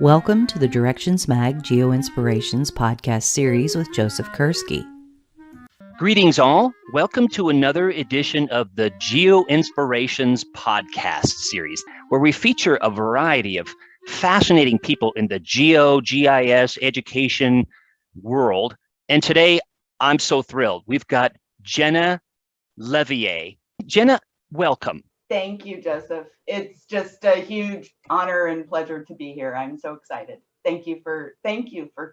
Welcome to the Directions Mag Geo-Inspirations podcast series with Joseph Kerski. Greetings all. Welcome to another edition of the Geoinspirations podcast series, where we feature a variety of fascinating people in the GIS, education world. And today, I'm so thrilled. We've got Jenna Leveille. Jenna, welcome. Thank you, Joseph. It's just a huge honor and pleasure to be here. I'm so excited. Thank you for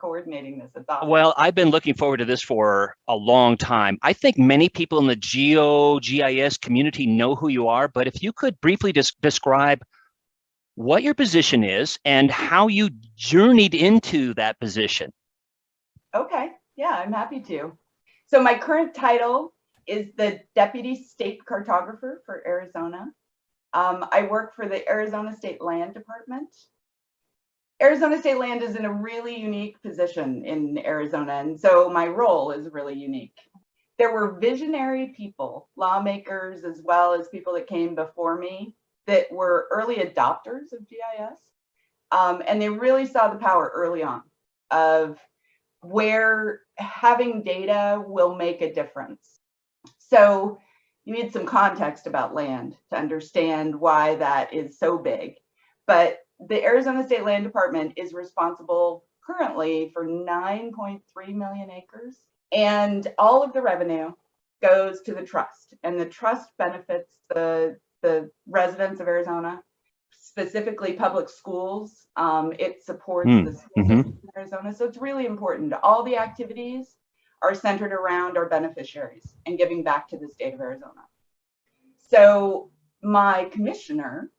coordinating this. It's awesome. Well, I've been looking forward to this for a long time. I think many people in the GIS community know who you are, but if you could briefly describe what your position is and how you journeyed into that position. Okay, yeah, I'm happy to. So my current title is the Deputy State Cartographer for Arizona. I work for the Arizona State Land Department. Arizona State Land is in a really unique position in Arizona, and so my role is really unique. There were visionary people, lawmakers, as well as people that came before me that were early adopters of GIS, and they really saw the power early on of where having data will make a difference. So you need some context about land to understand why that is so big. But the Arizona State Land Department is responsible currently for 9.3 million acres, and all of the revenue goes to the trust, and the trust benefits the residents of Arizona, specifically public schools. It supports the school system in Arizona, so it's really important. All the activities are centered around our beneficiaries and giving back to the state of Arizona. So my commissioner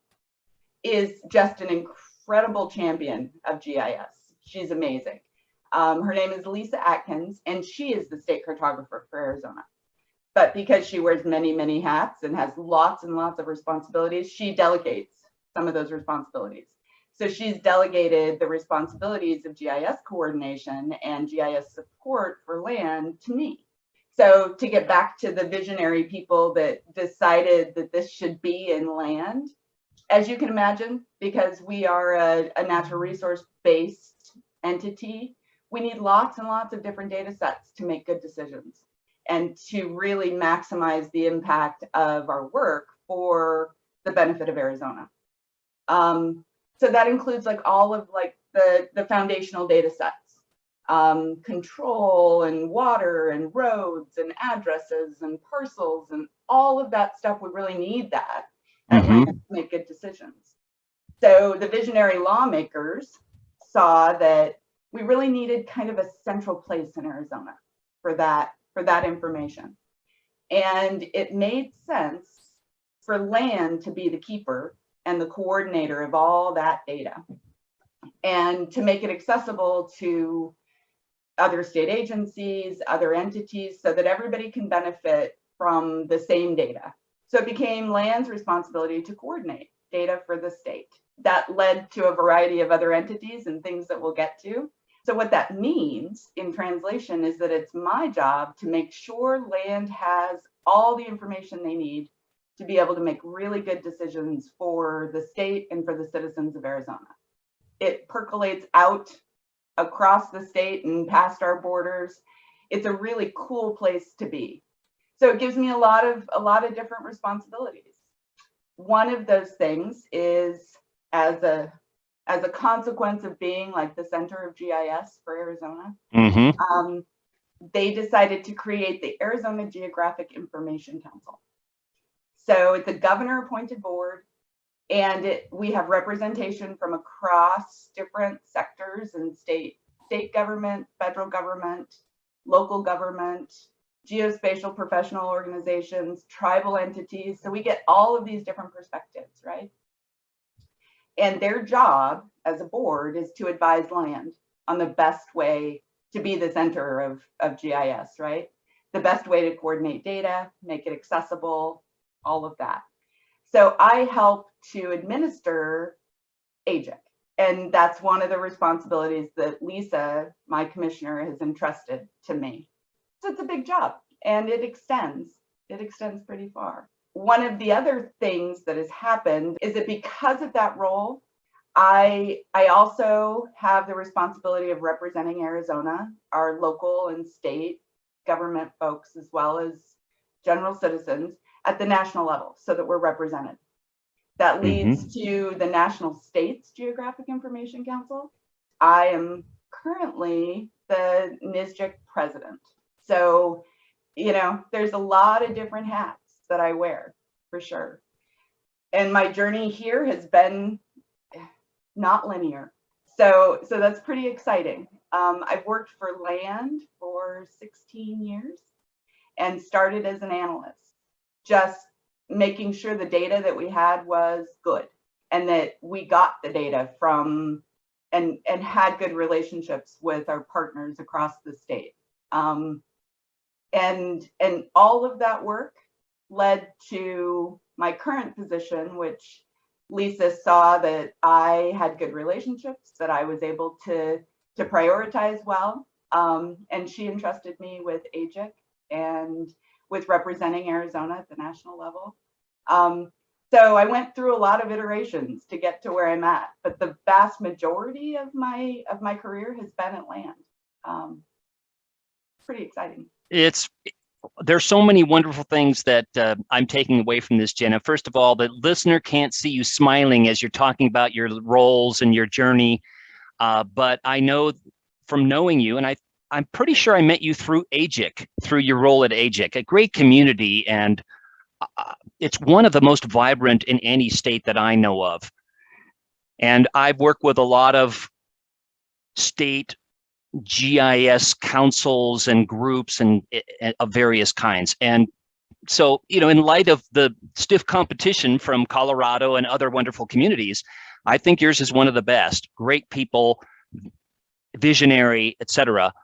is just an incredible champion of GIS. She's amazing. Her name is Lisa Atkins, and she is the state cartographer for Arizona. But because she wears many, many hats and has lots and lots of responsibilities, she delegates some of those responsibilities. So she's delegated the responsibilities of GIS coordination and GIS support for land to me. So to get back to the visionary people that decided that this should be in land, as you can imagine, because we are a natural resource-based entity, we need lots and lots of different data sets to make good decisions and to really maximize the impact of our work for the benefit of Arizona. So that includes all of the foundational data sets, control and water and roads and addresses and parcels and all of that stuff. We really need that to make good decisions. So the visionary lawmakers saw that we really needed kind of a central place in Arizona for that information. And it made sense for land to be the keeper and the coordinator of all that data, and to make it accessible to other state agencies, other entities, so that everybody can benefit from the same data. So it became land's responsibility to coordinate data for the state. That led to a variety of other entities and things that we'll get to. So what that means in translation is that it's my job to make sure land has all the information they need to be able to make really good decisions for the state and for the citizens of Arizona. It percolates out across the state and past our borders. It's a really cool place to be. So it gives me a lot of different responsibilities. One of those things is, as a consequence of being the center of GIS for Arizona, they decided to create the Arizona Geographic Information Council. So it's a governor-appointed board, and we have representation from across different sectors and state government, federal government, local government, geospatial professional organizations, tribal entities. So we get all of these different perspectives, right? And their job as a board is to advise land on the best way to be the center of GIS, right? The best way to coordinate data, make it accessible, all of that. So I help to administer AGIC, and that's one of the responsibilities that Lisa, my commissioner, has entrusted to me. So it's a big job, and it extends pretty far. One of the other things that has happened is that because of that role, I also have the responsibility of representing Arizona, our local and state government folks, as well as general citizens at the national level, so that we're represented. That leads to the National States Geographic Information Council. I am currently the NSGIC president. So, you know, there's a lot of different hats that I wear, for sure. And my journey here has been not linear. So that's pretty exciting. I've worked for land for 16 years and started as an analyst, just making sure the data that we had was good and that we got the data from and had good relationships with our partners across the state. And all of that work led to my current position, which Lisa saw that I had good relationships, that I was able to prioritize well. And she entrusted me with AGIC and with representing Arizona at the national level. So I went through a lot of iterations to get to where I'm at, but the vast majority of my career has been at land. Pretty exciting. There's so many wonderful things that I'm taking away from this, Jenna. First of all, the listener can't see you smiling as you're talking about your roles and your journey, but I know from knowing you, and I'm pretty sure I met you through AGIC, through your role at AGIC, a great community, and it's one of the most vibrant in any state that I know of. And I've worked with a lot of state GIS councils and groups and of various kinds. And so, you know, in light of the stiff competition from Colorado and other wonderful communities, I think yours is one of the best. Great people, visionary, etc.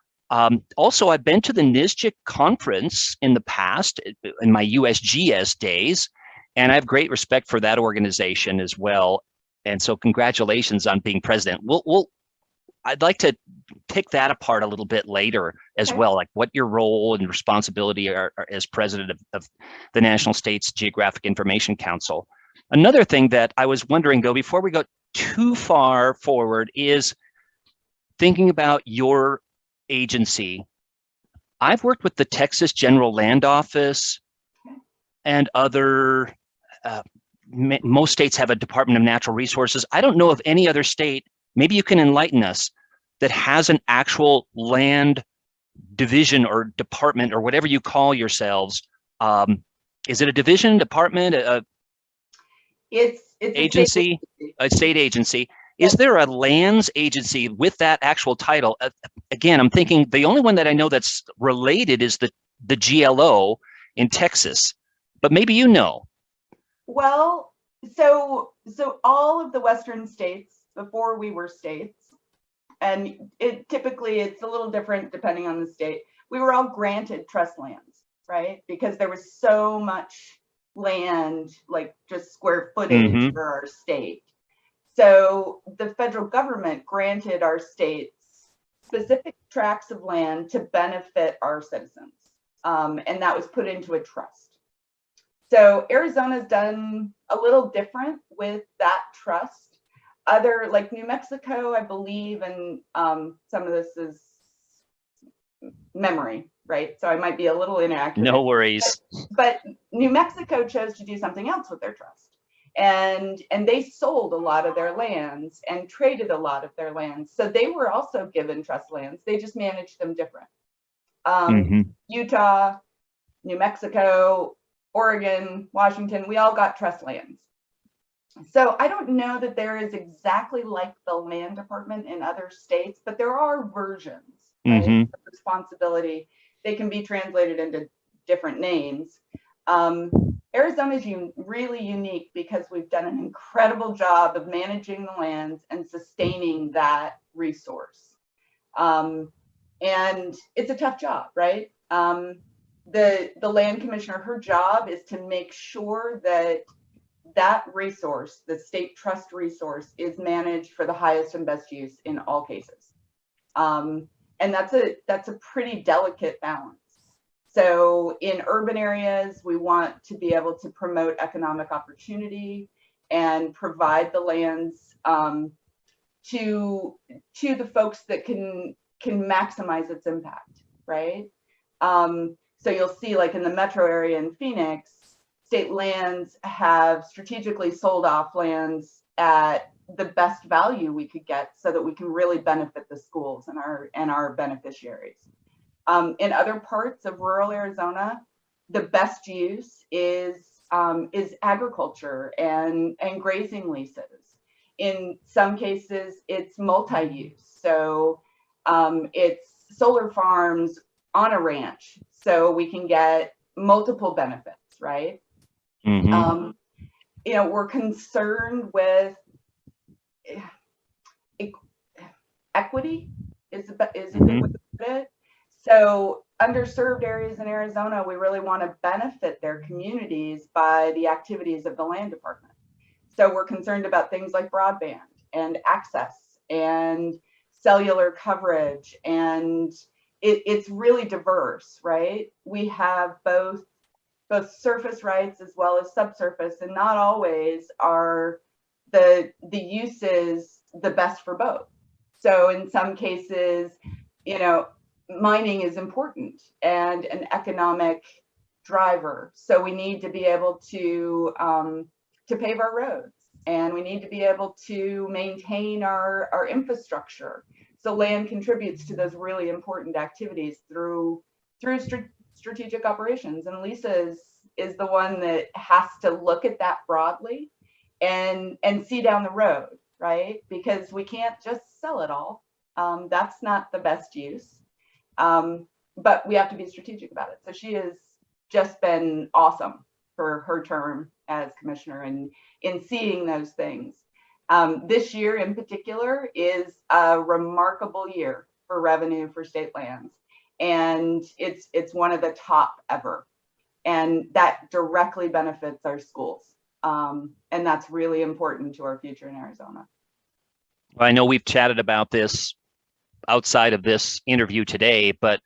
Also, I've been to the NSGIC conference in the past, in my USGS days, and I have great respect for that organization as well. And so congratulations on being president. I'd like to pick that apart a little bit later as well, like what your role and responsibility are as president of the National States Geographic Information Council. Another thing that I was wondering, though, before we go too far forward, is thinking about your agency. I've worked with the Texas General Land Office and other, most states have a Department of Natural Resources. I don't know of any other state, maybe you can enlighten us, that has an actual land division or department or whatever you call yourselves. Is it a division, department, It's agency, a state agency? Is there a lands agency with that actual title? Again, I'm thinking the only one that I know that's related is the GLO in Texas, but maybe you know. Well, so all of the Western states, before we were states, and typically it's a little different depending on the state, we were all granted trust lands, right? Because there was so much land, like just square footage for our state. So the federal government granted our states specific tracts of land to benefit our citizens. And that was put into a trust. So Arizona's done a little different with that trust. Other, like New Mexico, I believe, and some of this is memory, right? So I might be a little inaccurate. No worries. But New Mexico chose to do something else with their trust. And they sold a lot of their lands and traded a lot of their lands. So they were also given trust lands. They just managed them different. Utah, New Mexico, Oregon, Washington, we all got trust lands. So I don't know that there is exactly like the land department in other states, but there are versions, right, of responsibility. They can be translated into different names. Arizona is really unique because we've done an incredible job of managing the lands and sustaining that resource. And it's a tough job, right? The land commissioner, her job is to make sure that that resource, the state trust resource, is managed for the highest and best use in all cases. And that's a pretty delicate balance. So in urban areas, we want to be able to promote economic opportunity and provide the lands to the folks that can maximize its impact, right? So you'll see, like in the metro area in Phoenix, state lands have strategically sold off lands at the best value we could get so that we can really benefit the schools and our beneficiaries. In other parts of rural Arizona, the best use is agriculture and grazing leases. In some cases, it's multi-use. So it's solar farms on a ranch, so we can get multiple benefits, right? Mm-hmm. We're concerned with equity is a good way to put it. So underserved areas in Arizona, we really want to benefit their communities by the activities of the land department. So we're concerned about things like broadband and access and cellular coverage, and it's really diverse, right? We have both surface rights as well as subsurface, and not always are the uses the best for both. So in some cases, mining is important and an economic driver. So we need to be able to pave our roads, and we need to be able to maintain our infrastructure. So land contributes to those really important activities through strategic operations. And Lisa is the one that has to look at that broadly and see down the road, right? Because we can't just sell it all. That's not the best use. But we have to be strategic about it. So she has just been awesome for her term as commissioner and in seeing those things. This year in particular is a remarkable year for revenue for state lands. And it's one of the top ever. And that directly benefits our schools. And that's really important to our future in Arizona. Well, I know we've chatted about this outside of this interview today, but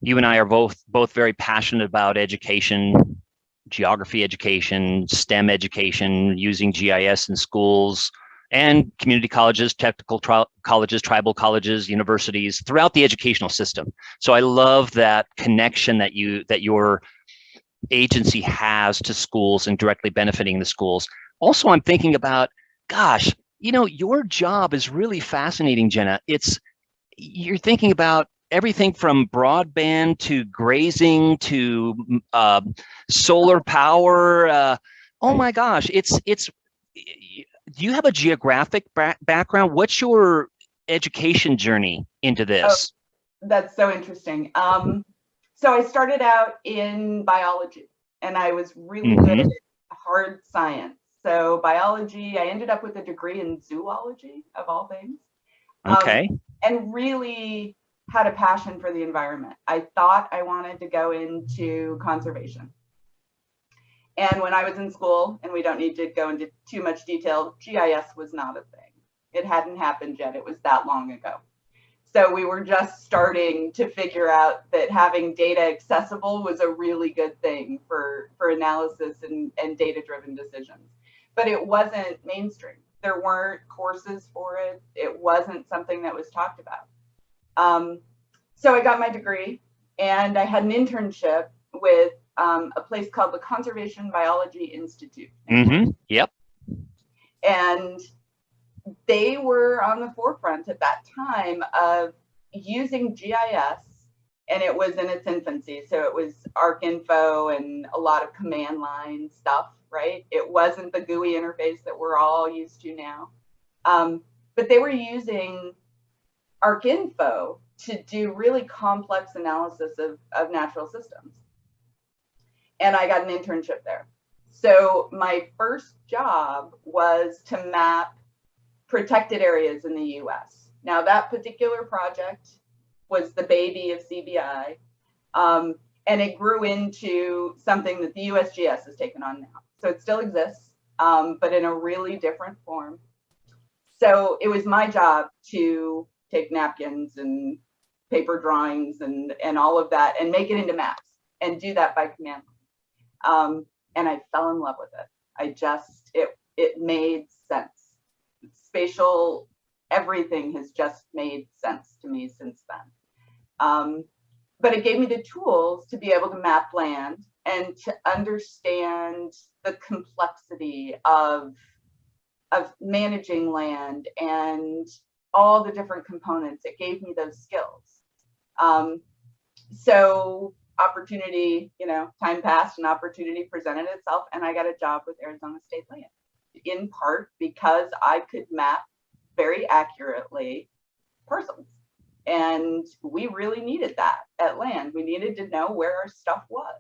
you and I are both very passionate about education, geography education, STEM education, using GIS in schools and community colleges, technical colleges, tribal colleges, universities, throughout the educational system. So I love that connection that your agency has to schools and directly benefiting the schools. Also, I'm thinking about, gosh, your job is really fascinating, Jenna. You're thinking about everything from broadband to grazing to solar power. Oh my gosh, do you have a geographic background? What's your education journey into this? Oh, that's so interesting. So I started out in biology, and I was really good at hard science. So biology, I ended up with a degree in zoology, of all things. Okay. And really had a passion for the environment. I thought I wanted to go into conservation. And when I was in school, and we don't need to go into too much detail, GIS was not a thing. It hadn't happened yet. It was that long ago. So we were just starting to figure out that having data accessible was a really good thing for analysis and data-driven decisions. But it wasn't mainstream. There weren't courses for it. It wasn't something that was talked about. So I got my degree, and I had an internship with a place called the Conservation Biology Institute. Yep. And they were on the forefront at that time of using GIS, and it was in its infancy. So it was ArcInfo and a lot of command line stuff, right? It wasn't the GUI interface that we're all used to now. But they were using ArcInfo to do really complex analysis of natural systems. And I got an internship there. So my first job was to map protected areas in the US. Now that particular project was the baby of CBI, and it grew into something that the USGS has taken on now. So it still exists, but in a really different form. So it was my job to take napkins and paper drawings and all of that and make it into maps and do that by command line. And I fell in love with it. It made sense. Spatial everything has just made sense to me since then. But it gave me the tools to be able to map land and to understand the complexity of managing land and all the different components. It gave me those skills. So opportunity, time passed and opportunity presented itself, and I got a job with Arizona State Land, in part because I could map very accurately parcels. And we really needed that at Land. We needed to know where our stuff was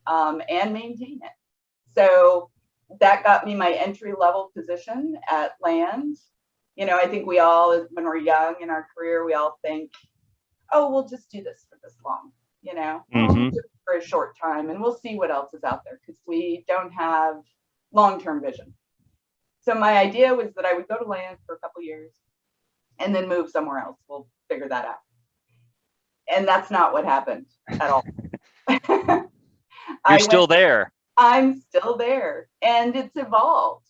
and maintain it. So that got me my entry-level position at Land. I think we all, when we're young in our career, we all think, oh, we'll just do this for this long, Mm-hmm. just for a short time, and we'll see what else is out there, because we don't have long-term vision. So my idea was that I would go to Land for a couple of years and then move somewhere else. We'll figure that out. And that's not what happened at all. You're still there. I'm still there, and it's evolved.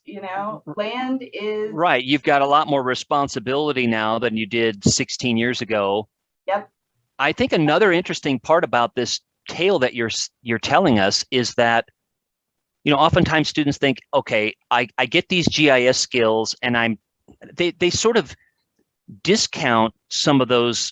Land is Right. You've got a lot more responsibility now than you did 16 years ago. Yep. I think another interesting part about this tale that you're telling us is that, oftentimes students think, okay, I get these GIS skills, and they sort of discount some of those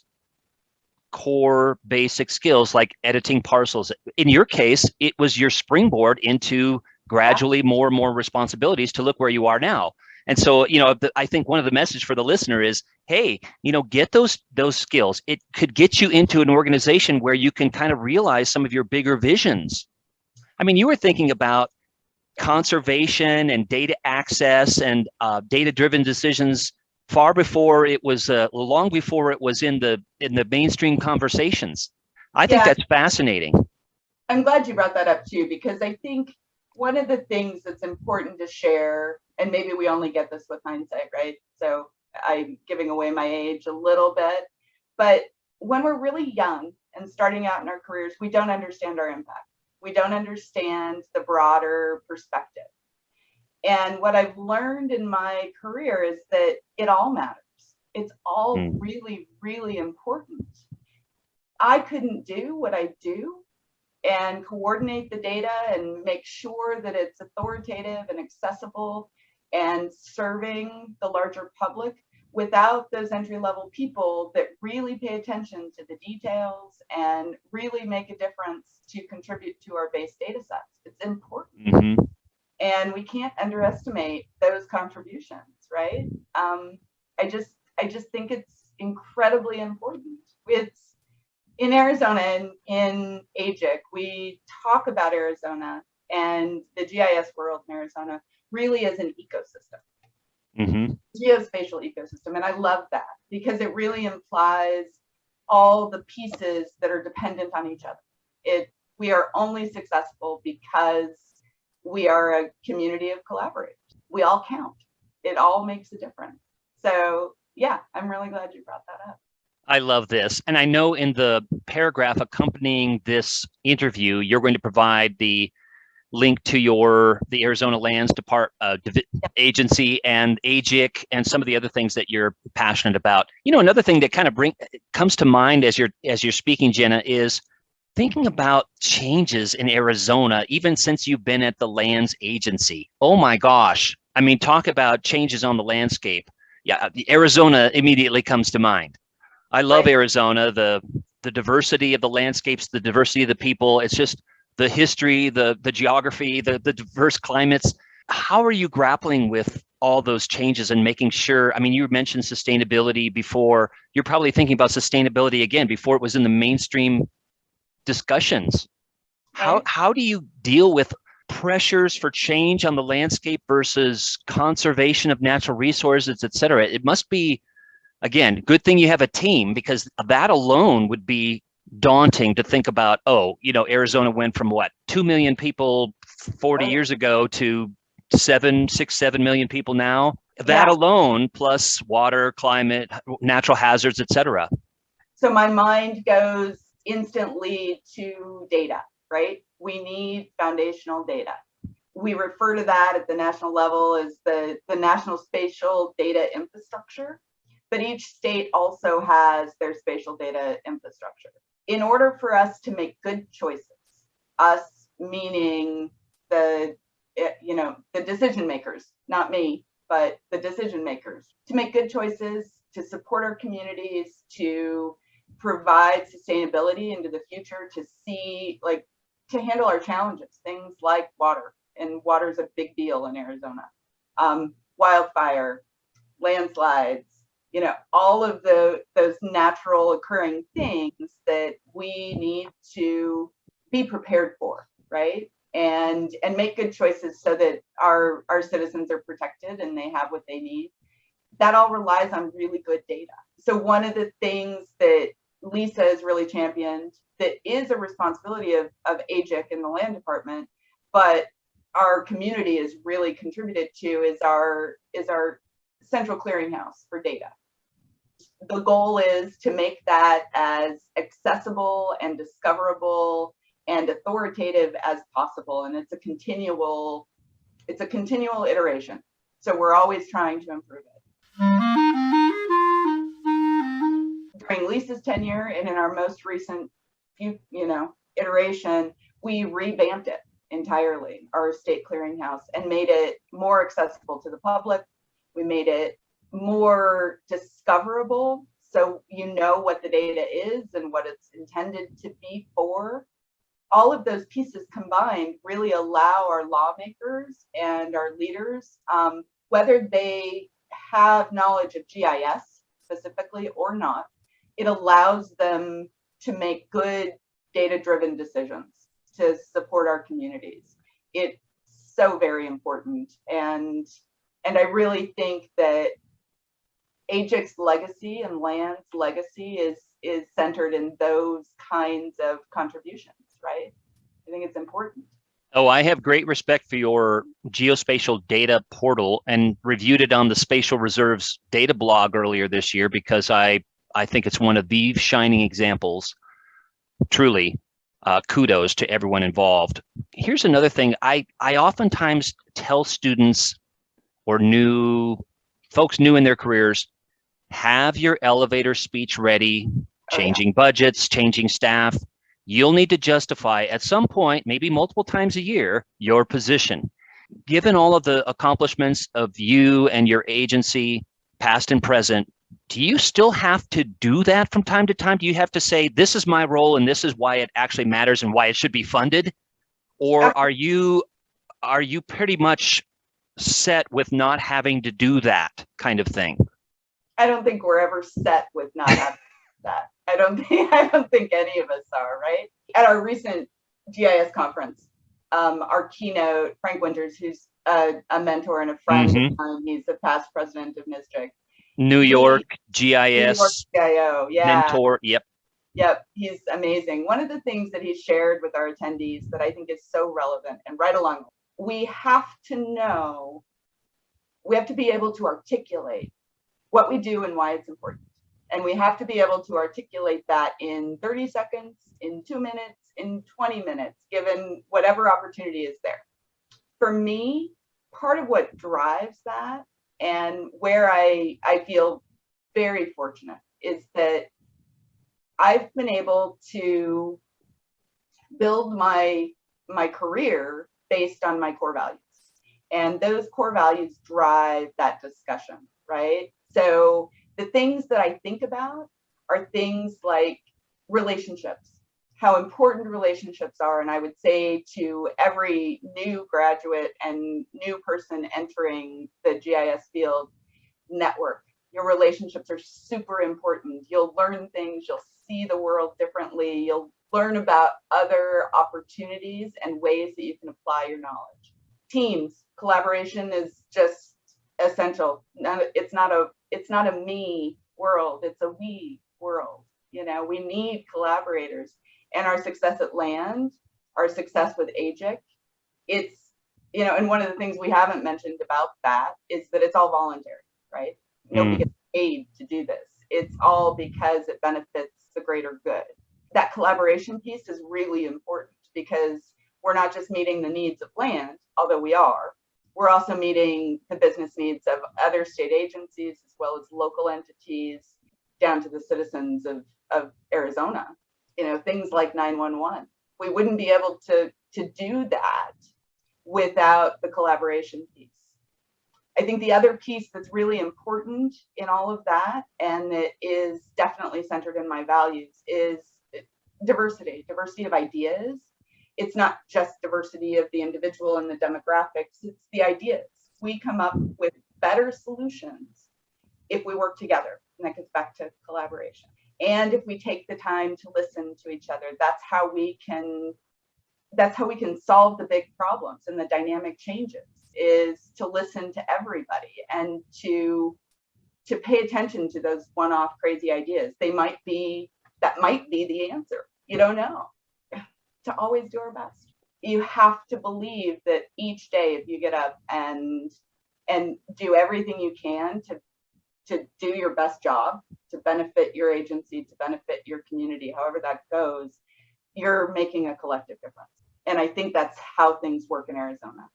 core basic skills like editing parcels. In your case, it was your springboard into gradually more and more responsibilities to look where you are now. And so, I think one of the message for the listener is, hey, get those skills. It could get you into an organization where you can kind of realize some of your bigger visions. I mean, you were thinking about conservation and data access and data-driven decisions far before it was, long before it was in the mainstream conversations. I think that's fascinating. I'm glad you brought that up too, because I think one of the things that's important to share, and maybe we only get this with hindsight, right? So I'm giving away my age a little bit, but when we're really young and starting out in our careers, we don't understand our impact. We don't understand the broader perspective. And what I've learned in my career is that it all matters. It's all really, really important. I couldn't do what I do and coordinate the data and make sure that it's authoritative and accessible and serving the larger public without those entry-level people that really pay attention to the details and really make a difference to contribute to our base data sets. It's important. Mm-hmm. And we can't underestimate those contributions, right? I just think it's incredibly important. It's in Arizona and in AGIC, we talk about Arizona and the GIS world in Arizona really as an ecosystem, geospatial ecosystem. And I love that because it really implies all the pieces that are dependent on each other. We are only successful because we are a community of collaborators. We all count. It all makes a difference. So yeah, I'm really glad you brought that up. I love this. And I know in the paragraph accompanying this interview, you're going to provide the link to the Arizona Lands Agency and AGIC and some of the other things that you're passionate about. Another thing that kind of comes to mind as you're speaking, Jenna, is thinking about changes in Arizona, even since you've been at the Lands Agency. Oh my gosh. I mean, talk about changes on the landscape. Yeah, Arizona immediately comes to mind. I love Arizona, the diversity of the landscapes, the diversity of the people. It's just the history, the geography, the diverse climates. How are you grappling with all those changes and making sure, I mean, you mentioned sustainability before. You're probably thinking about sustainability again before it was in the mainstream discussions. How do you deal with pressures for change on the landscape versus conservation of natural resources, et cetera? It must be, again, good thing you have a team, because that alone would be daunting to think about. Arizona went from 2 million people 40 years ago to 7 million people now. That alone, plus water, climate, natural hazards, et cetera. So my mind goes instantly to data, right? We need foundational data. We refer to that at the national level as the National Spatial Data Infrastructure. but each state also has their spatial data infrastructure. In order for us to make good choices, us meaning the decision makers, not me, but the decision makers, to make good choices, to support our communities, to provide sustainability into the future, to handle our challenges, things like water, and water is a big deal in Arizona, wildfire, landslides, all of those natural occurring things that we need to be prepared for, right? And make good choices so that our citizens are protected and they have what they need. That all relies on really good data. So one of the things that Lisa has really championed, that is a responsibility of AGIC in the land department, but our community has really contributed to, is our central clearinghouse for data. The goal is to make that as accessible and discoverable and authoritative as possible. And it's a continual iteration. So we're always trying to improve it. During Lisa's tenure and in our most recent iteration, we revamped it entirely, our state clearinghouse, and made it more accessible to the public. We made it more discoverable, so you know what the data is and what it's intended to be for. All of those pieces combined really allow our lawmakers and our leaders, whether they have knowledge of GIS specifically or not, it allows them to make good data-driven decisions to support our communities. It's so very important. And I really think that AGIC's legacy and land's legacy is centered in those kinds of contributions, right? I think it's important. Oh, I have great respect for your geospatial data portal, and reviewed it on the Spatial Reserves data blog earlier this year, because I think it's one of the shining examples. Truly, kudos to everyone involved. Here's another thing. I oftentimes tell students or folks new in their careers, have your elevator speech ready. Changing budgets, changing staff. You'll need to justify at some point, maybe multiple times a year, your position. Given all of the accomplishments of you and your agency, past and present, do you still have to do that from time to time? Do you have to say, this is my role and this is why it actually matters and why it should be funded? Or are you pretty much set with not having to do that kind of thing? I don't think we're ever set with not having that. I don't think any of us are, right? At our recent GIS conference, our keynote, Frank Winters, who's a mentor and a friend of mine, he's a past president of NSGIC. New York GIS. New York GIO, yeah. Mentor, yep. Yep, he's amazing. One of the things that he shared with our attendees that I think is so relevant and right along, we have to be able to articulate what we do and why it's important. And we have to be able to articulate that in 30 seconds, in 2 minutes, in 20 minutes, given whatever opportunity is there. For me, part of what drives that, and where I feel very fortunate, is that I've been able to build my career based on my core values. And those core values drive that discussion, right? So the things that I think about are things like relationships, how important relationships are. And I would say to every new graduate and new person entering the GIS field, network. Your relationships are super important. You'll learn things, you'll see the world differently, you'll learn about other opportunities and ways that you can apply your knowledge. Teams, collaboration is just essential. It's not a me world, it's a we world. We need collaborators. And our success at land, our success with AGIC, it's, and one of the things we haven't mentioned about that is that it's all voluntary, right? Nobody gets paid to do this. It's all because it benefits the greater good. That collaboration piece is really important, because we're not just meeting the needs of land, although we are, we're also meeting the business needs of other state agencies as well as local entities down to the citizens of Arizona. Things like 911. We wouldn't be able to do that without the collaboration piece. I think the other piece that's really important in all of that, and it is definitely centered in my values, is diversity of ideas. It's not just diversity of the individual and the demographics, it's the ideas. We come up with better solutions if we work together, and that gets back to collaboration. And if we take the time to listen to each other, that's how we can solve the big problems and the dynamic changes, is to listen to everybody and to pay attention to those one-off crazy ideas. That might be the answer. You don't know. To always do our best. You have to believe that each day, if you get up and do everything you can to do your best job, to benefit your agency, to benefit your community, however that goes, you're making a collective difference. And I think that's how things work in Arizona.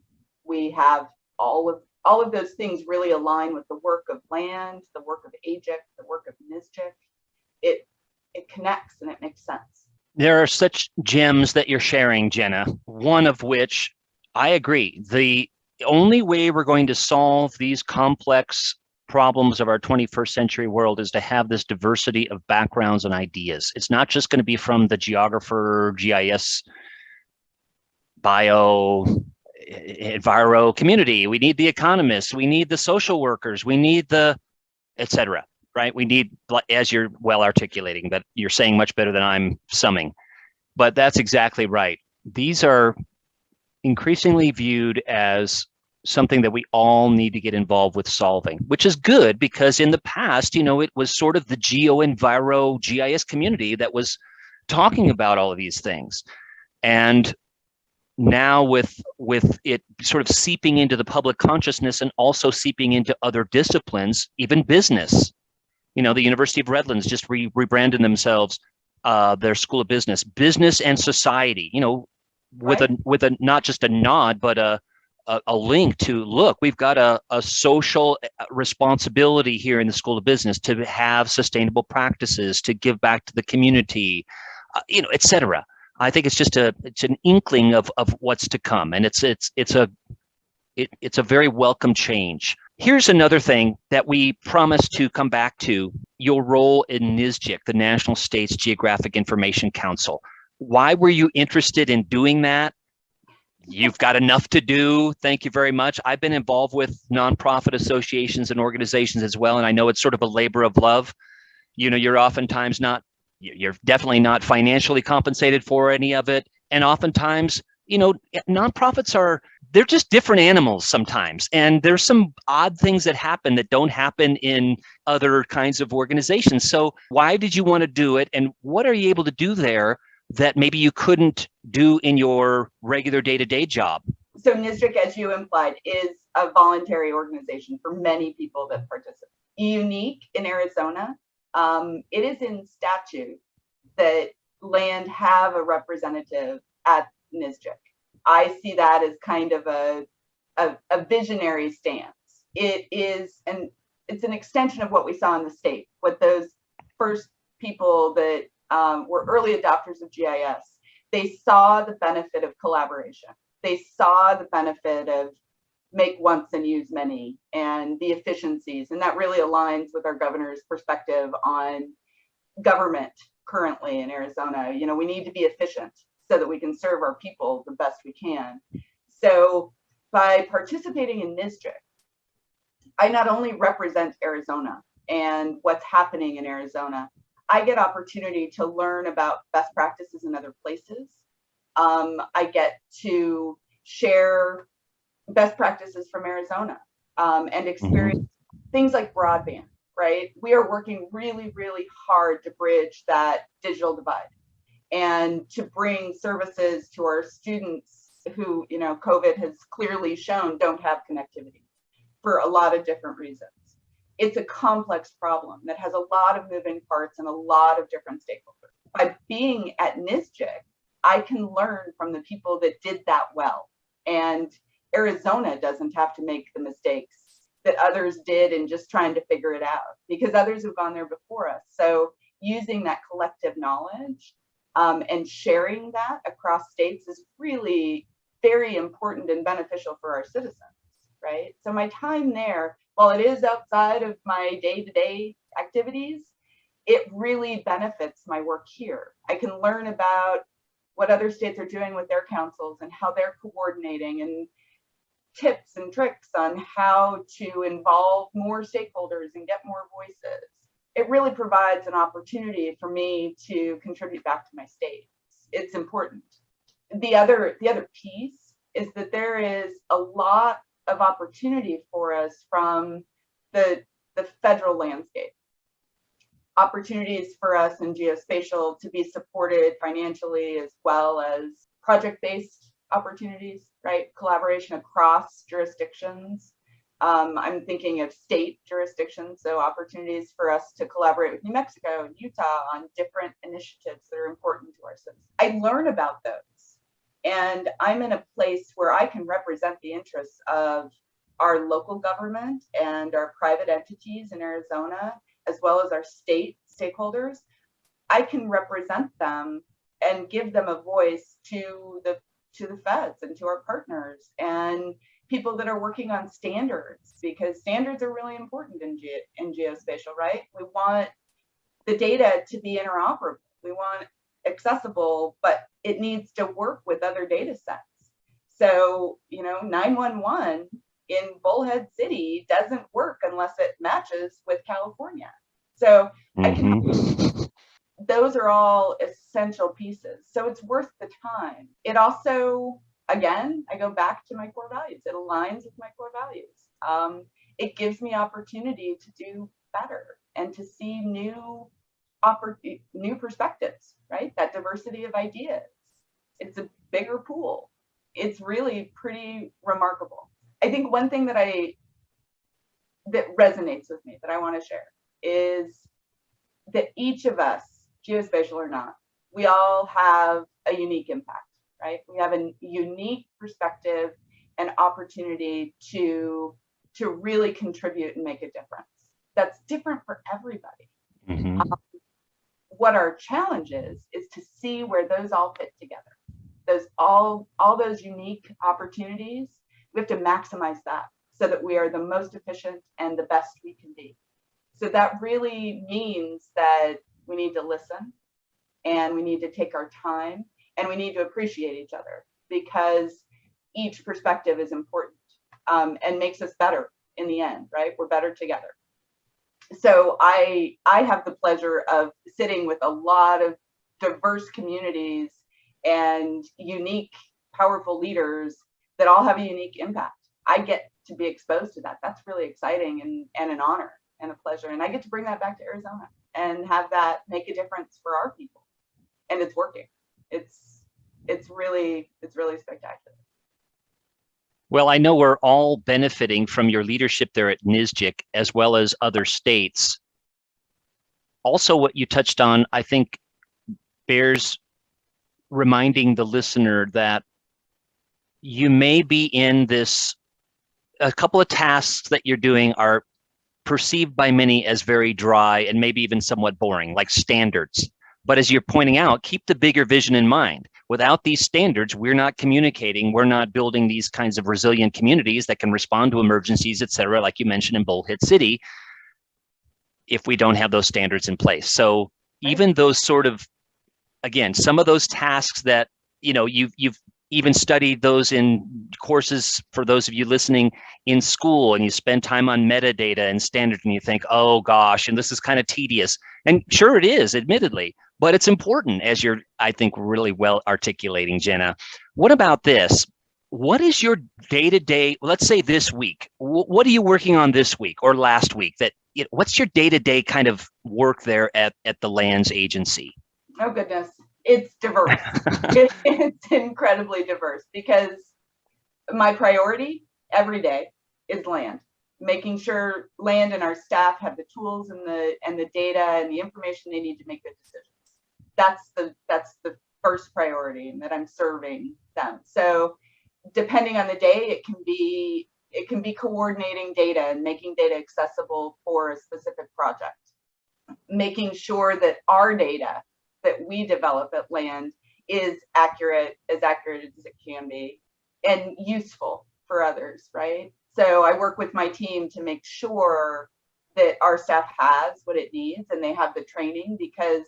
We have all of those things really align with the work of land, the work of AGIC, the work of NSGIC. It connects and it makes sense. There are such gems that you're sharing, Jenna, one of which I agree. The only way we're going to solve these complex problems of our 21st century world is to have this diversity of backgrounds and ideas. It's not just going to be from the geographer, GIS, bio, enviro community. We need the economists, we need the social workers, we need the et cetera, right? We need, as you're well articulating, but you're saying much better than I'm summing. But that's exactly right. These are increasingly viewed as something that we all need to get involved with solving, which is good because in the past, it was sort of the geo-enviro GIS community that was talking about all of these things. And now with it sort of seeping into the public consciousness and also seeping into other disciplines, even business, the University of Redlands just rebranded themselves, their School of Business and Society, with Right. a not just a nod, but a link to, look, we've got a social responsibility here in the School of Business to have sustainable practices, to give back to the community, et cetera. I think it's just it's an inkling of what's to come, and it's a very welcome change. Here's another thing that we promised to come back to: your role in NSGIC, the National States Geographic Information Council. Why were you interested in doing that? You've got enough to do. Thank you very much. I've been involved with nonprofit associations and organizations as well, and I know it's sort of a labor of love. You're oftentimes not. You're definitely not financially compensated for any of it. And oftentimes, nonprofits they're just different animals sometimes. And there's some odd things that happen that don't happen in other kinds of organizations. So why did you want to do it? And what are you able to do there that maybe you couldn't do in your regular day-to-day job? So NSGIC, as you implied, is a voluntary organization for many people that participate. Unique in Arizona. It is in statute that land have a representative at NSGIC. I see that as kind of a visionary stance. It's an extension of what we saw in the state, what those first people that were early adopters of GIS, they saw the benefit of collaboration. They saw the benefit of make once and use many and the efficiencies. And that really aligns with our governor's perspective on government currently in Arizona. We need to be efficient so that we can serve our people the best we can. So by participating in NSGIC, I not only represent Arizona and what's happening in Arizona, I get opportunity to learn about best practices in other places. I get to share best practices from Arizona and experience things like broadband, right? We are working really, really hard to bridge that digital divide and to bring services to our students who, COVID has clearly shown don't have connectivity for a lot of different reasons. It's a complex problem that has a lot of moving parts and a lot of different stakeholders. By being at NSGIC, I can learn from the people that did that well. And Arizona doesn't have to make the mistakes that others did in just trying to figure it out, because others have gone there before us. So using that collective knowledge and sharing that across states is really very important and beneficial for our citizens, right? So my time there, while it is outside of my day-to-day activities, it really benefits my work here. I can learn about what other states are doing with their councils and how they're coordinating, and tips and tricks on how to involve more stakeholders and get more voices. It really provides an opportunity for me to contribute back to my state. It's important. The other piece is that there is a lot of opportunity for us from the federal landscape. Opportunities for us in geospatial to be supported financially, as well as project-based opportunities, right? Collaboration across jurisdictions. I'm thinking of state jurisdictions, so opportunities for us to collaborate with New Mexico and Utah on different initiatives that are important to our citizens. I learn about those, and I'm in a place where I can represent the interests of our local government and our private entities in Arizona, as well as our state stakeholders. I can represent them and give them a voice to the feds and to our partners and people that are working on standards, because standards are really important in geospatial, right? We want the data to be interoperable. We want accessible, but it needs to work with other data sets. So, 911 in Bullhead City doesn't work unless it matches with California. So I can, those are all essential pieces. So it's worth the time. It also, again, I go back to my core values. It aligns with my core values. It gives me opportunity to do better and to see new perspectives, right? That diversity of ideas. It's a bigger pool. It's really pretty remarkable. I think one thing that resonates with me that I want to share is that each of us, geospatial or not, we all have a unique impact, right? We have a unique perspective and opportunity to really contribute and make a difference. That's different for everybody. Mm-hmm. What our challenge is to see where those all fit together. Those all those unique opportunities, we have to maximize that so that we are the most efficient and the best we can be. So that really means that we need to listen, and we need to take our time, and we need to appreciate each other, because each perspective is important and makes us better in the end, right? We're better together. So I have the pleasure of sitting with a lot of diverse communities and unique, powerful leaders that all have a unique impact. I get to be exposed to that. That's really exciting and an honor and a pleasure. And I get to bring that back to Arizona and have that make a difference for our people. And it's working. It's really spectacular. Well, I know we're all benefiting from your leadership there at NSGIC, as well as other states. Also, what you touched on, I think, bears reminding the listener that you may be in this, a couple of tasks that you're doing are perceived by many as very dry and maybe even somewhat boring, like standards. But as you're pointing out, keep the bigger vision in mind. Without these standards, we're not communicating, we're not building these kinds of resilient communities that can respond to emergencies, et cetera, like you mentioned in Bullhead City, if we don't have those standards in place. So even those sort of, again, some of those tasks that, you've even studied those in courses, for those of you listening, in school, and you spend time on metadata and standards, and you think, oh gosh, and this is kind of tedious. And sure it is, admittedly, but it's important, as you're, I think, really well articulating, Jenna. What about this? What is your day-to-day, let's say this week, what are you working on this week or last week? What's your day-to-day kind of work there at the lands agency? Oh goodness, it's diverse. It's incredibly diverse, because my priority every day is land, making sure land and our staff have the tools and the data and the information they need to make good decisions. That's the first priority, and that I'm serving them. So depending on the day, it can be coordinating data and making data accessible for a specific project, making sure that our data that we develop at land is accurate as it can be, and useful for others, right? So I work with my team to make sure that our staff has what it needs and they have the training, because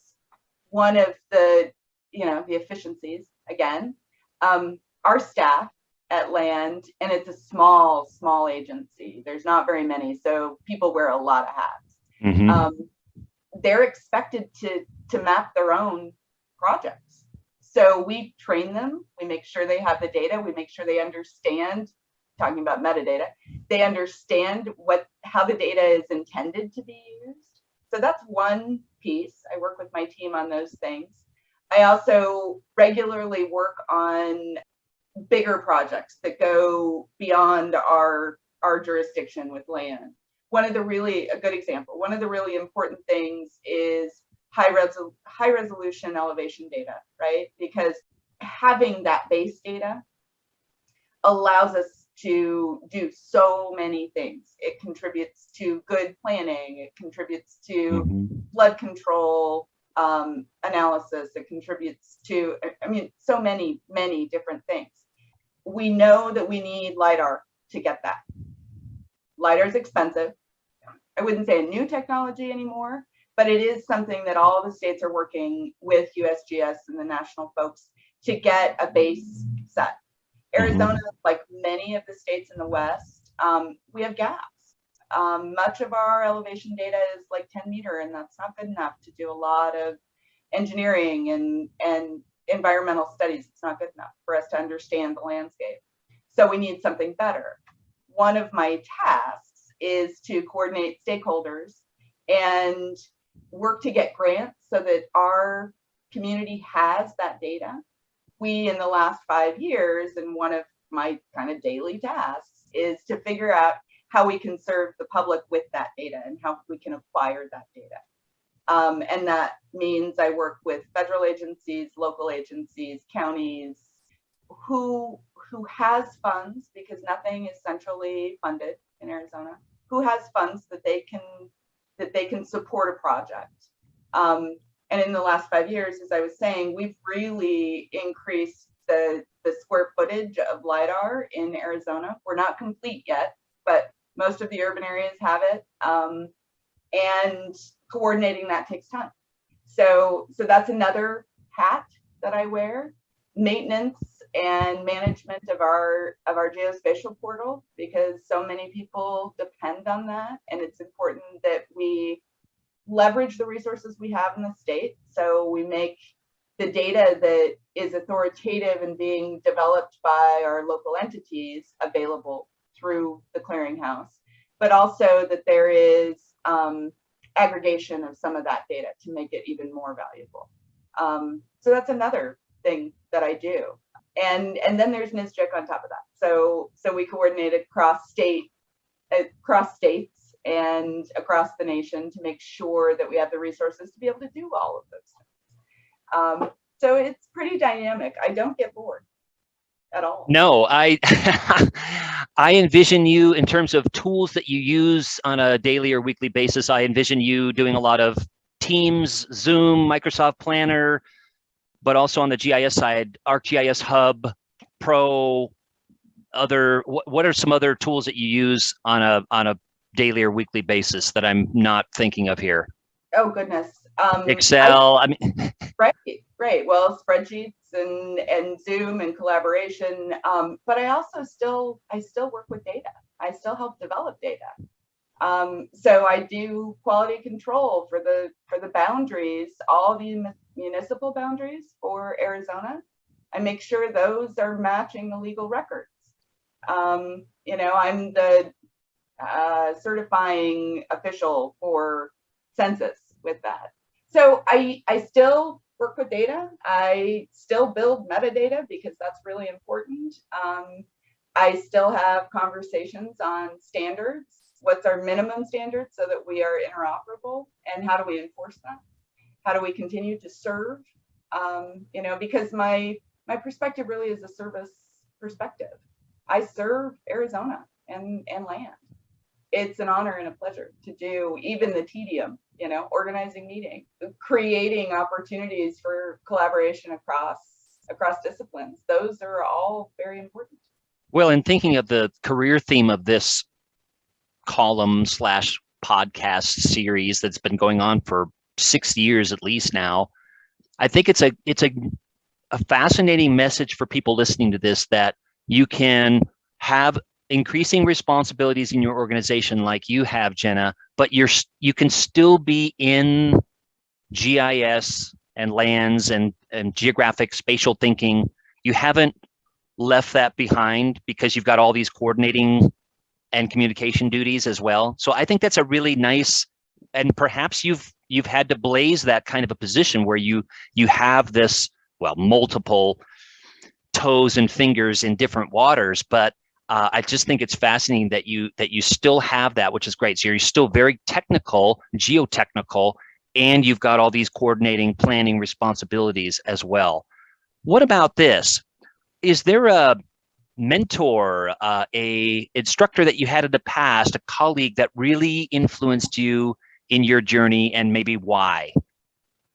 one of the, the efficiencies, again, our staff at land, and it's a small agency. There's not very many, so people wear a lot of hats. Mm-hmm. They're expected to map their own projects. So we train them, we make sure they have the data, we make sure they understand, talking about metadata, they understand how the data is intended to be used. So that's one piece. I work with my team on those things. I also regularly work on bigger projects that go beyond our jurisdiction with land. A good example, one of the really important things is high resolution elevation data, right? Because having that base data allows us to do so many things. It contributes to good planning. It contributes to flood control analysis. It contributes to, so many different things. We know that we need LiDAR to get that. LiDAR is expensive. I wouldn't say a new technology anymore, but it is something that all the states are working with USGS and the national folks to get a base set. Arizona, like many of the states in the West, we have gaps. Much of our elevation data is like 10 meter, and that's not good enough to do a lot of engineering and environmental studies. It's not good enough for us to understand the landscape. So we need something better. One of my tasks is to coordinate stakeholders and work to get grants so that our community has that data. We, in the last 5 years, and one of my kind of daily tasks is to figure out how we can serve the public with that data and how we can acquire that data. And that means I work with federal agencies, local agencies, counties, who has funds, because nothing is centrally funded in Arizona, who has funds that they can support a project. And in the last 5 years, as I was saying, we've really increased the square footage of LiDAR in Arizona. We're not complete yet, but most of the urban areas have it. And coordinating that takes time. So that's another hat that I wear. Maintenance and management of our geospatial portal, because so many people depend on that, and it's important that we leverage the resources we have in the state, so we make the data that is authoritative and being developed by our local entities available through the clearinghouse, but also that there is aggregation of some of that data to make it even more valuable. So that's another thing that I do. And then there's NSGIC on top of that. So we coordinate across states and across the nation to make sure that we have the resources to be able to do all of those things. So it's pretty dynamic. I don't get bored at all. No, I envision you, in terms of tools that you use on a daily or weekly basis, I envision you doing a lot of Teams, Zoom, Microsoft Planner, but also on the GIS side, ArcGIS Hub, Pro, what are some other tools that you use on a daily or weekly basis that I'm not thinking of here? Oh, goodness. Excel, Right. Well, spreadsheets and Zoom and collaboration. But I also still work with data. I still help develop data. So I do quality control for the boundaries, all the municipal boundaries for Arizona. I make sure those are matching the legal records. I'm the certifying official for census with that. So I still work with data. I still build metadata because that's really important. I still have conversations on standards. What's our minimum standard so that we are interoperable, and how do we enforce that? How do we continue to serve? Because my perspective really is a service perspective. I serve Arizona and land. It's an honor and a pleasure to do even the tedium, organizing meetings, creating opportunities for collaboration across disciplines. Those are all very important. Well, in thinking of the career theme of this column / podcast series that's been going on for 6 years at least now, I think it's a fascinating message for people listening to this, that you can have increasing responsibilities in your organization like you have, Jenna, but you can still be in GIS and lands and geographic spatial thinking. You haven't left that behind because you've got all these coordinating and communication duties as well. So I think that's a really nice, and perhaps you've had to blaze that kind of a position where you have this, multiple toes and fingers in different waters, but I just think it's fascinating that you still have that, which is great. So you're still very technical, geotechnical, and you've got all these coordinating, planning responsibilities as well. What about this? Is there a mentor, a instructor that you had in the past, a colleague that really influenced you in your journey, and maybe why?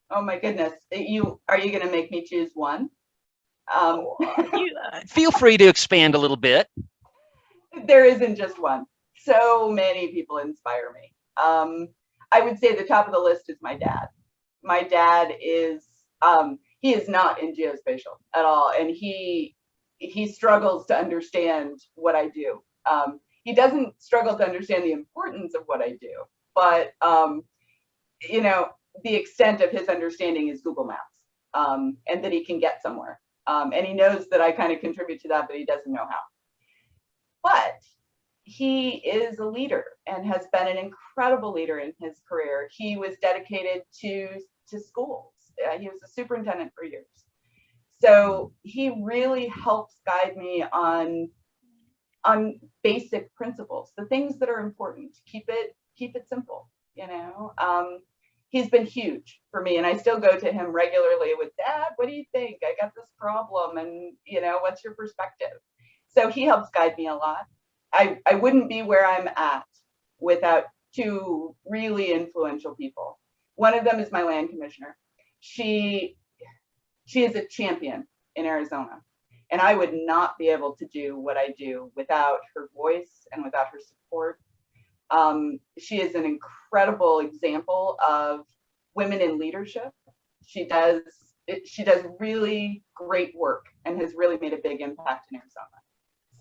Oh my goodness. Are you going to make me choose one? Feel free to expand a little bit. There isn't just one. So many people inspire me. I would say the top of the list is my dad. My dad is, he is not in geospatial at all. And he struggles to understand what I do. He doesn't struggle to understand the importance of what I do, but, the extent of his understanding is Google Maps, and that he can get somewhere. And he knows that I kind of contribute to that, but he doesn't know how. But he is a leader and has been an incredible leader in his career. He was dedicated to schools. He was a superintendent for years. So he really helps guide me on basic principles, the things that are important. Keep it simple, He's been huge for me, and I still go to him regularly with, Dad, what do you think? I got this problem, and what's your perspective? So he helps guide me a lot. I wouldn't be where I'm at without two really influential people. One of them is my land commissioner. She is a champion in Arizona, and I would not be able to do what I do without her voice and without her support. She is an incredible example of women in leadership. She does really great work and has really made a big impact in Arizona.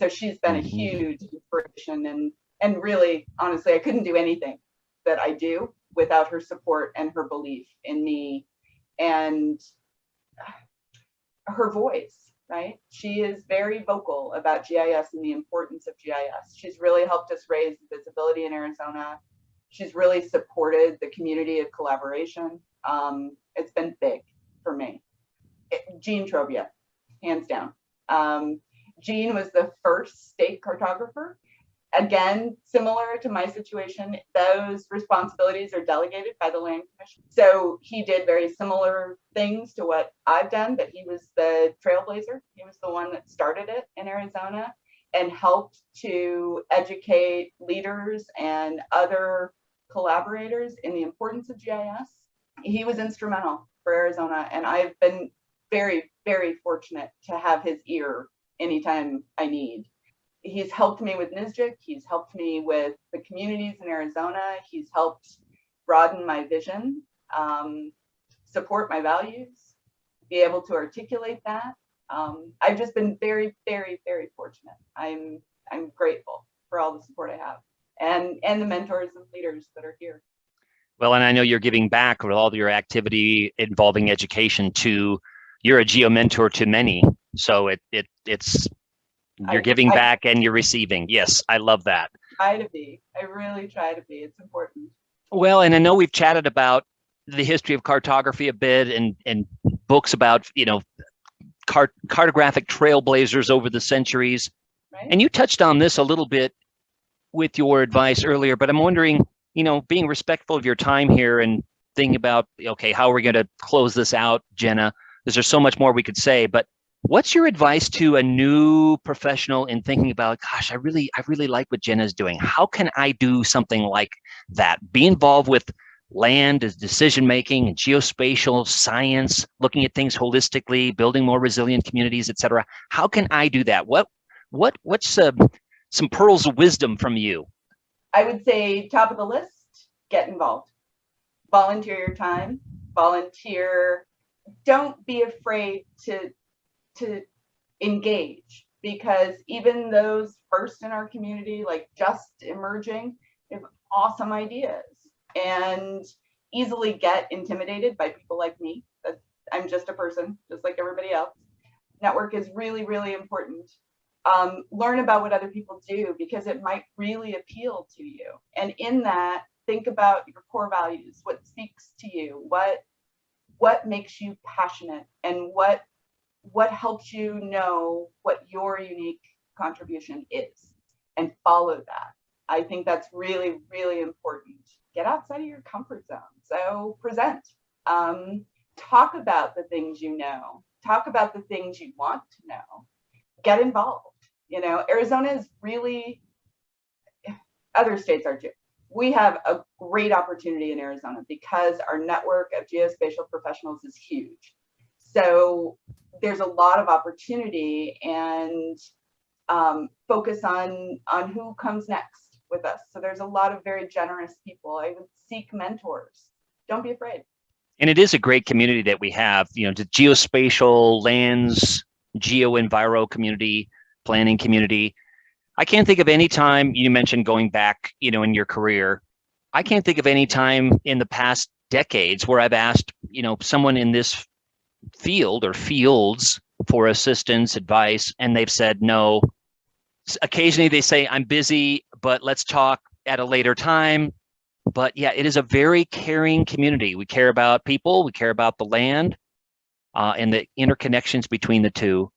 So she's been a huge inspiration, and really, honestly, I couldn't do anything that I do without her support and her belief in me and her voice, right? She is very vocal about GIS and the importance of GIS. She's really helped us raise visibility in Arizona. She's really supported the community of collaboration. It's been big for me. Jean Trobia, hands down. Jean was the first state cartographer. Again, similar to my situation, those responsibilities are delegated by the Land Commission. So he did very similar things to what I've done, but he was the trailblazer. He was the one that started it in Arizona and helped to educate leaders and other collaborators in the importance of GIS. He was instrumental for Arizona, and I've been very, very fortunate to have his ear anytime I need. He's helped me with NSGIC. He's helped me with the communities in Arizona. He's helped broaden my vision, support my values, be able to articulate that. I've just been very, very, very fortunate. I'm grateful for all the support I have and the mentors and leaders that are here. Well, and I know you're giving back with all your activity involving education to, you're a geo mentor to many. So it's you're giving back and you're receiving. Yes, I love that. I really try to be. It's important. Well, and I know we've chatted about the history of cartography a bit and books about, cartographic trailblazers over the centuries. Right. And you touched on this a little bit with your advice earlier, but I'm wondering, being respectful of your time here and thinking about, okay, how are we going to close this out, Jenna? Because there's so much more we could say, but What's your advice to a new professional in thinking about, gosh, I really like what Jenna's doing. How can I do something like that? Be involved with land as decision making and geospatial science, looking at things holistically, building more resilient communities, et cetera. How can I do that? What's some pearls of wisdom from you? I would say top of the list, get involved. Volunteer your time, volunteer. Don't be afraid to engage, because even those first in our community, like just emerging, have awesome ideas and easily get intimidated by people like me. I'm just a person, just like everybody else. Network is really, really important. Learn about what other people do, because it might really appeal to you. And in that, think about your core values, what speaks to you, what makes you passionate, and what helps you know what your unique contribution is, and follow that. I think that's really, really important. Get outside of your comfort zone. So present, talk about the things you know, talk about the things you want to know, get involved. Arizona is really, other states are too. We have a great opportunity in Arizona because our network of geospatial professionals is huge. So there's a lot of opportunity, and focus on who comes next with us. So there's a lot of very generous people. I would seek mentors. Don't be afraid. And it is a great community that we have, the geospatial lands, geo-enviro community, planning community. I can't think of any time, you mentioned going back, in your career. I can't think of any time in the past decades where I've asked, someone in this field or fields for assistance, advice, and they've said no. Occasionally they say, I'm busy, but let's talk at a later time. But yeah, it is a very caring community. We care about people, we care about the land, and the interconnections between the two.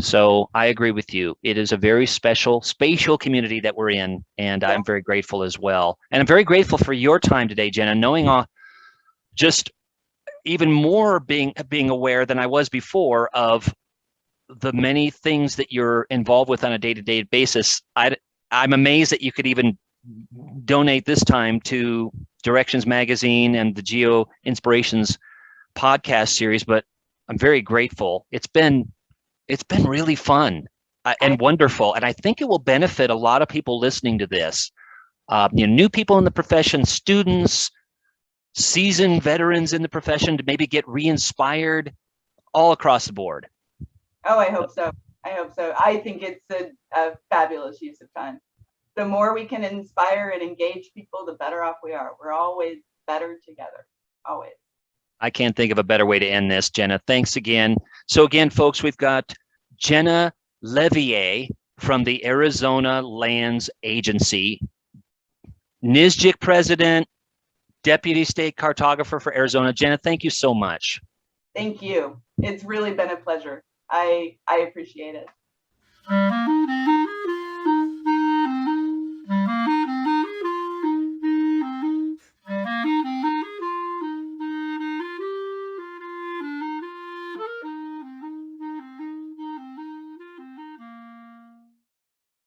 So I agree with you. It is a very special, spatial community that we're in, and I'm very grateful as well. And I'm very grateful for your time today, Jenna, knowing just even more being aware than I was before of the many things that you're involved with on a day-to-day basis. I'm amazed that you could even donate this time to Directions Magazine and the Geoinspirations podcast series, but I'm very grateful. It's been really fun and wonderful, and I think it will benefit a lot of people listening to this. New people in the profession, students, seasoned veterans in the profession, to maybe get re-inspired all across the board. Oh, I hope so. I think it's a fabulous use of time. The more we can inspire and engage people, the better off we are. We're always better together, always. I can't think of a better way to end this, Jenna. Thanks again. So again, folks, we've got Jenna Leveille from the Arizona Lands Agency, NSGIC president, deputy state cartographer for Arizona. Jenna, thank you so much. Thank you. It's really been a pleasure. I appreciate it.